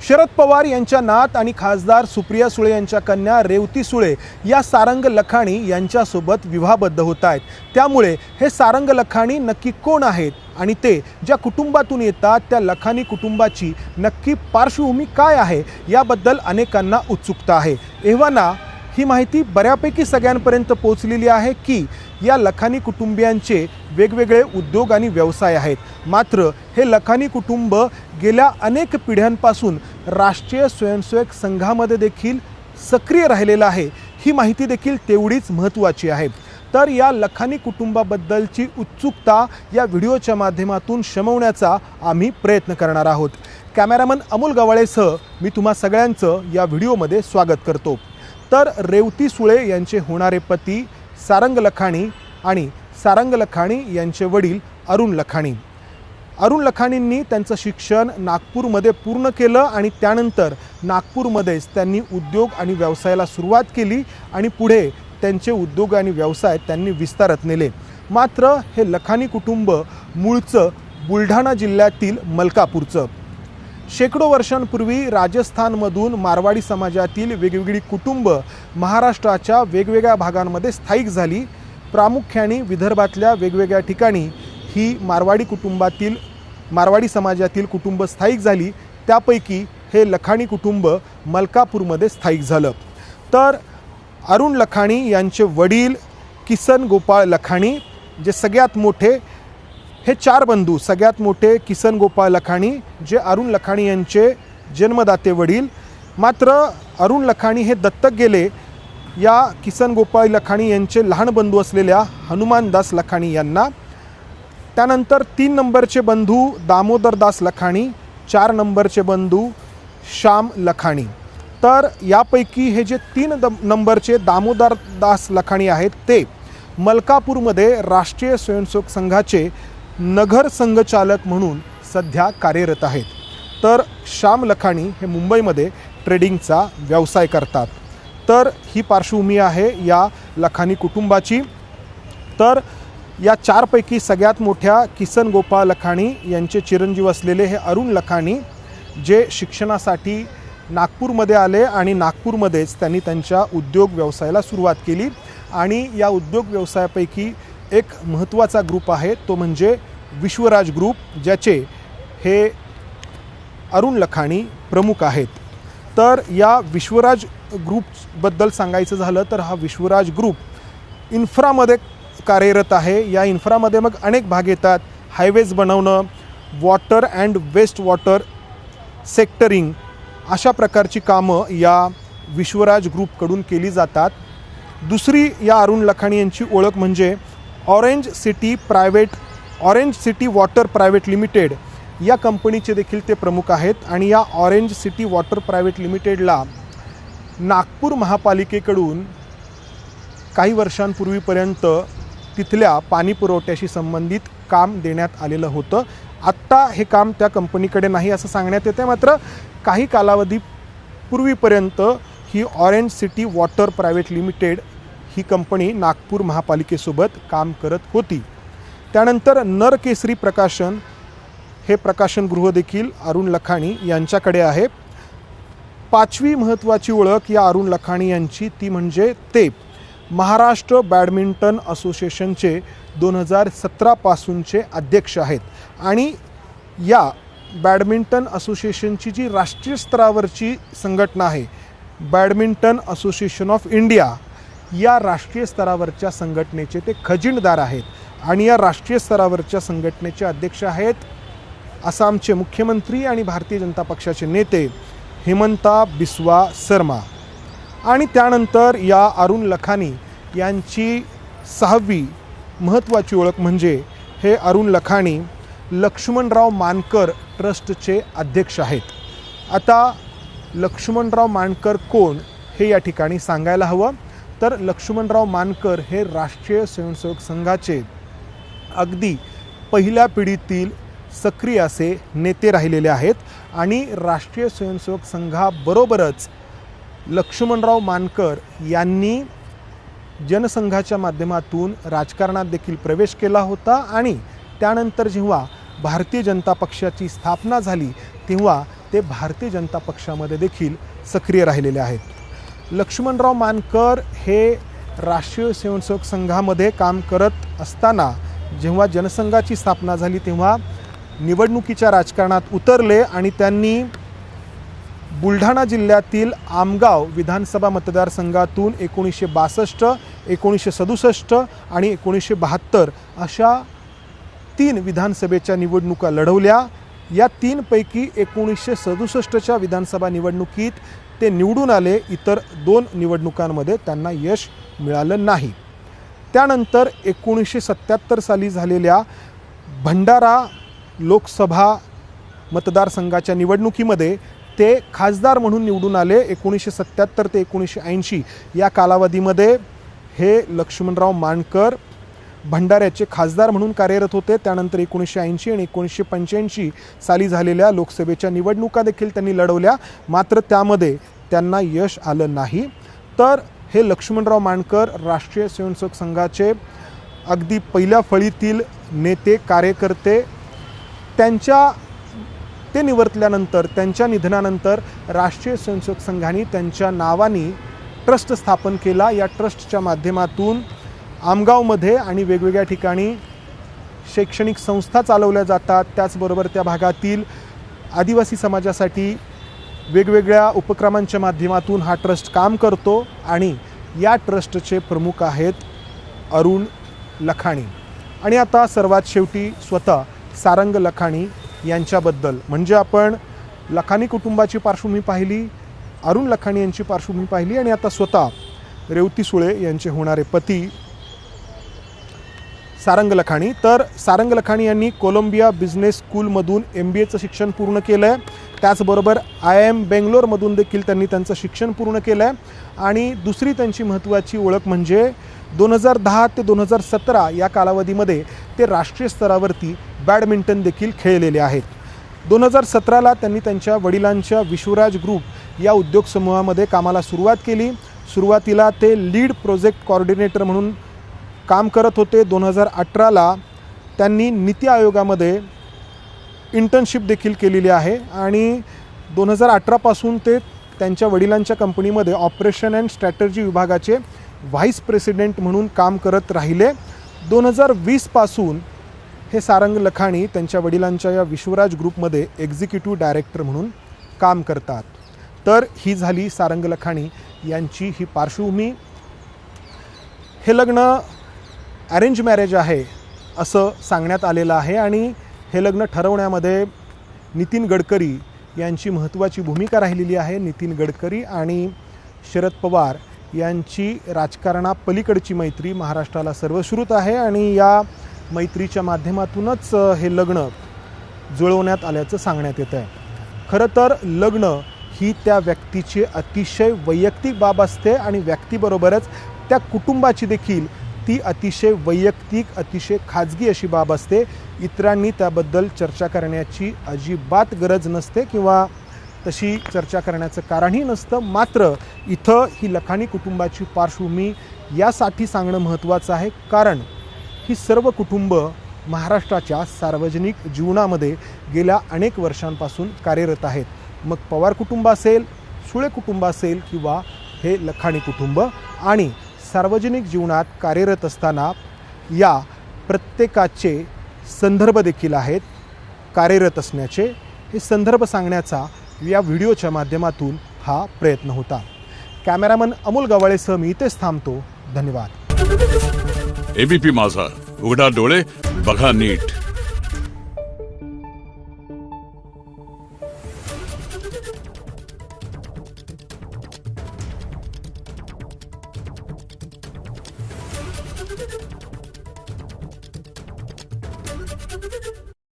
शरद पवार यांच्या नात आणि खासदार सुप्रिया सुळे यांच्या कन्या रेवती सुळे या सारंग लखानी यांच्यासोबत विवाहबद्ध होत आहेत। त्यामुळे हे सारंग लखानी नक्की कोण आहेत आणि ते ज्या कुटुंबातून येतात त्या लखानी कुटुंबाची नक्की पार्श्वभूमी काय आहे याबद्दल अनेकांना उत्सुकता आहे। एव्हाना ही माहिती बऱ्यापैकी सगळ्यांपर्यंत पोहोचलेली आहे की या लखानी कुटुंबियांचे वेगवेगळे उद्योग आणि व्यवसाय आहेत। मात्र हे लखानी कुटुंब गेल्या अनेक पिढ्यांपासून राष्ट्रीय स्वयंसेवक संघामध्ये देखील सक्रिय राहिलेलं आहे। ही माहिती देखील तेवढीच महत्त्वाची आहे। तर या लखानी कुटुंबाबद्दलची उत्सुकता या व्हिडिओच्या माध्यमातून शमवण्याचा आम्ही प्रयत्न करणार आहोत। कॅमेरामन अमोल गवाळेसह मी तुम्हा सगळ्यांचं या व्हिडिओमध्ये स्वागत करतो। तर रेवती सुळे यांचे होणारे पती सारंग लखानी आणि सारंग लखानी यांचे वडील अरुण लखानी। अरुण लखानींनी त्यांचं शिक्षण नागपूरमध्ये पूर्ण केलं आणि त्यानंतर नागपूरमध्येच त्यांनी उद्योग आणि व्यवसायाला सुरुवात केली आणि पुढे त्यांचे उद्योग आणि व्यवसाय त्यांनी विस्तारत नेले। मात्र हे लखानी कुटुंब मूळचं बुलढाणा जिल्ह्यातील मलकापूरचं। शेकडो वर्षांपूर्वी राजस्थानमधून मारवाडी समाजातील वेगवेगळी कुटुंब महाराष्ट्राच्या वेगवेगळ्या भागांमध्ये स्थायिक झाली। प्रामुख्याने विदर्भातल्या वेगवेगळ्या ठिकाणी ही मारवाडी समाजातील कुटुंब स्थायिक झाली। त्यापैकी हे लखानी कुटुंब मलकापूरमध्ये स्थायिक झालं। तर अरुण लखानी यांचे वडील किसन गोपाळ लखानी जे सगळ्यात मोठे, हे चार बंधू, सगळ्यात मोठे किसन गोपाळ लखानी जे अरुण लखानी यांचे जन्मदाते वडील। मात्र अरुण लखानी हे दत्तक गेले या किसन गोपाळ लखानी यांचे लहान बंधू असलेल्या हनुमानदास लखानी यांना। त्यानंतर 3 नंबरचे बंधू दामोदरदास लखानी, 4 नंबरचे बंधू श्याम लखानी। तर यापैकी हे जे 3 नंबरचे दामोदरदास लखानी आहेत ते मलकापूरमध्ये राष्ट्रीय स्वयंसेवक संघाचे नगर संघचालक म्हणून सध्या कार्यरत आहेत। तर श्याम लखानी हे मुंबईमध्ये ट्रेडिंगचा व्यवसाय करतात। तर ही पार्श्वभूमी आहे या लखानी कुटुंबाची। तर या चारपैकी सगळ्यात मोठ्या किसन गोपाळ लखानी यांचे चिरंजीव असलेले हे अरुण लखानी जे शिक्षणासाठी नागपूरमध्ये आले आणि नागपूरमध्येच त्यांनी त्यांच्या उद्योग व्यवसायाला सुरुवात केली। आणि या उद्योग व्यवसायापैकी एक महत्त्वाचा ग्रुप आहे तो म्हणजे विश्वराज ग्रुप, ज्याचे हे अरुण लखानी प्रमुख आहेत। तर या विश्वराज ग्रुपबद्दल सांगायचं झालं तर हा विश्वराज ग्रुप इन्फ्रामध्ये कार्यरत आहे। या इन्फ्रामध्ये मग अनेक भाग येतात। हायवेज बनवणं, वॉटर अँड वेस्ट वॉटर सेक्टरिंग अशा प्रकारची कामं या विश्वराज ग्रुपकडून केली जातात। दुसरी या अरुण लखानी यांची ओळख म्हणजे orange city water private limited या कंपनीचे देखील ते प्रमुख आहेत। आणि या ऑरेंज सिटी वॉटर प्रायव्हेट लिमिटेडला नागपूर महापालिकेकडून काही वर्षांपूर्वीपर्यंत तिथल्या पाणी पुरवठ्याशी संबंधित काम देण्यात आलेलं होतं। आत्ता हे काम त्या कंपनीकडे नाही असं सांगण्यात येते। मात्र काही कालावधीपूर्वीपर्यंत ही orange city water private limited ही कंपनी नागपूर महापालिकेसोबत काम करत होती। त्यानंतर नरकेसरी प्रकाशन हे प्रकाशनगृह देखील अरुण लखानी यांच्याकडे आहे। 5वी महत्त्वाची ओळख या अरुण लखानी यांची ती म्हणजे ते महाराष्ट्र बॅडमिंटन असोसिएशनचे 2017 पासूनचे अध्यक्ष आहेत। आणि या बॅडमिंटन असोसिएशनची जी राष्ट्रीय स्तरावरची संघटना आहे बॅडमिंटन असोसिएशन ऑफ इंडिया, या राष्ट्रीय स्तरावरच्या संघटनेचे ते खजिनदार आहेत। आणि या राष्ट्रीय स्तरावरच्या संघटनेचे अध्यक्ष आहेत आसामचे मुख्यमंत्री आणि भारतीय जनता पक्षाचे नेते हेमंता बिस्वा शर्मा। आणि त्यानंतर या अरुण लखानी यांची 6वी महत्त्वाची ओळख म्हणजे हे अरुण लखानी लक्ष्मणराव मानकर ट्रस्टचे अध्यक्ष आहेत। आता लक्ष्मणराव मानकर कोण हे या ठिकाणी सांगायला हवं। तर लक्ष्मणराव मानकर हे राष्ट्रीय स्वयंसेवक संघाचे अगदी पहिल्या पिढीतील सक्रिय असे नेते राहिलेले आहेत। आणि राष्ट्रीय स्वयंसेवक संघाबरोबरच लक्ष्मणराव मानकर यांनी जनसंघाच्या माध्यमातून राजकारणात देखील प्रवेश केला होता। आणि त्यानंतर जेव्हा भारतीय जनता पक्षाची स्थापना झाली तेव्हा ते भारतीय जनता पक्षामध्ये देखील सक्रिय राहिलेले आहेत। लक्ष्मणराव मानकर हे राष्ट्रीय स्वयंसेवक संघामध्ये काम करत असताना जेव्हा जनसंघाची स्थापना झाली तेव्हा निवडणुकीच्या राजकारणात उतरले आणि त्यांनी बुलढाणा जिल्ह्यातील आमगाव विधानसभा मतदारसंघातून 1962, 1967 आणि 1972 अशा 3 विधानसभेच्या निवडणुका लढवल्या। या 3 पैकी 1967च्या विधानसभा निवडणुकीत ते निवडून आले, इतर 2 निवडणुकांमध्ये त्यांना यश मिळालं नाही। त्यानंतर 1977 साली झालेल्या भंडारा लोकसभा मतदारसंघाच्या निवडणुकीमध्ये ते खासदार म्हणून निवडून आले। 1977 ते 1980 या कालावधीमध्ये हे लक्ष्मणराव मानकर भंडाऱ्याचे खासदार म्हणून कार्यरत होते। त्यानंतर 1980 आणि 1985 साली झालेल्या लोकसभेच्या निवडणुका देखील त्यांनी लढवल्या, मात्र त्यामध्ये त्यांना यश आलं नाही। तर हे लक्ष्मणराव मानकर राष्ट्रीय स्वयंसेवक संघाचे अगदी पहिल्या फळीतील नेते, कार्यकर्ते। ते निवर्तल्यानंतर, त्यांच्या निधनानंतर राष्ट्रीय स्वयंसेवक संघाने त्यांच्या नावाने ट्रस्ट स्थापन केला। या ट्रस्टच्या माध्यमातून आमगावमध्ये आणि वेगवेगळ्या ठिकाणी शैक्षणिक संस्था चालवल्या जातात। त्याचबरोबर त्या भागातील आदिवासी समाजासाठी वेगवेगळ्या उपक्रमांच्या माध्यमातून हा ट्रस्ट काम करतो आणि या ट्रस्टचे प्रमुख आहेत अरुण लखानी। आणि आता सर्वात शेवटी स्वतः सारंग लखानी यांच्याबद्दल, म्हणजे आपण लखानी कुटुंबाची पार्श्वभूमी पाहिली, अरुण लखानी यांची पार्श्वभूमी पाहिली आणि आता स्वतः रेवती सुळे यांचे होणारे पती सारंग लखानी। तर सारंग लखानी यांनी कोलंबिया बिझनेस स्कूलमधून MBAचं शिक्षण पूर्ण केलं आहे। त्याचबरोबर IIM बेंगलोरमधून देखील त्यांनी त्यांचं शिक्षण पूर्ण केलं आहे। आणि दुसरी त्यांची महत्त्वाची ओळख म्हणजे 2010 ते 2017 या कालावधीमध्ये ते राष्ट्रीय स्तरावरती बॅडमिंटन देखील खेळलेले आहेत। 2017ला त्यांनी त्यांच्या वडिलांच्या विश्वराज ग्रुप या उद्योग समूहामध्ये कामाला सुरुवात केली। सुरुवातीला ते लीड प्रोजेक्ट कोऑर्डिनेटर म्हणून काम करत होते। 2018ला त्यांनी नीती आयोगामध्ये इंटर्नशिप देखील केलेली आहे आणि 2018 पासून ते त्यांच्या वडिलांच्या कंपनीमध्ये ऑपरेशन अँड स्ट्रॅटर्जी विभागाचे व्हाईस प्रेसिडेंट म्हणून काम करत राहिले। 2020 पासून हे सारंग लखानी त्यांच्या वडिलांच्या या विश्वराज ग्रुपमध्ये एक्झिक्युटिव्ह डायरेक्टर म्हणून काम करतात। तर ही झाली सारंग लखानी यांची ही पार्श्वभूमी। हे लग्न अरेंज मॅरेज आहे असं सांगण्यात आलेलं आहे आणि हे लग्न ठरवण्यामध्ये नितीन गडकरी यांची महत्त्वाची भूमिका राहिलेली आहे। नितीन गडकरी आणि शरद पवार यांची राजकारणापलीकडची मैत्री महाराष्ट्राला सर्वश्रुत आहे आणि या मैत्रीच्या माध्यमातूनच हे लग्न जुळवण्यात आल्याचं सांगण्यात येतं आहे। खरं तर लग्न ही त्या व्यक्तीची अतिशय वैयक्तिक बाब असते आणि व्यक्तीबरोबरच त्या कुटुंबाची देखील ती अतिशय वैयक्तिक, अतिशय खाजगी अशी बाब असते। इतरांनी त्याबद्दल चर्चा करण्याची अजिबात गरज नसते किंवा तशी चर्चा करण्याचं कारणही नसतं। मात्र इथं ही लखानी कुटुंबाची पार्श्वभूमी यासाठी सांगणं महत्त्वाचं आहे कारण ही सर्व कुटुंब महाराष्ट्राच्या सार्वजनिक जीवनामध्ये गेल्या अनेक वर्षांपासून कार्यरत आहेत। मग पवार कुटुंब असेल, सुळे कुटुंब असेल किंवा हे लखानी कुटुंब, आणि सार्वजनिक जीवनात कार्यरत असताना या प्रत्येकाचे संदर्भ देखील आहेत कार्यरत असण्याचे। हे संदर्भ सांगण्याचा या व्हिडिओच्या माध्यमातून हा प्रयत्न होता। कॅमेरामन अमोल गवाळेसह मी इथेच थांबतो। धन्यवाद। ABP माझा, उघडा डोळे बघा नीट।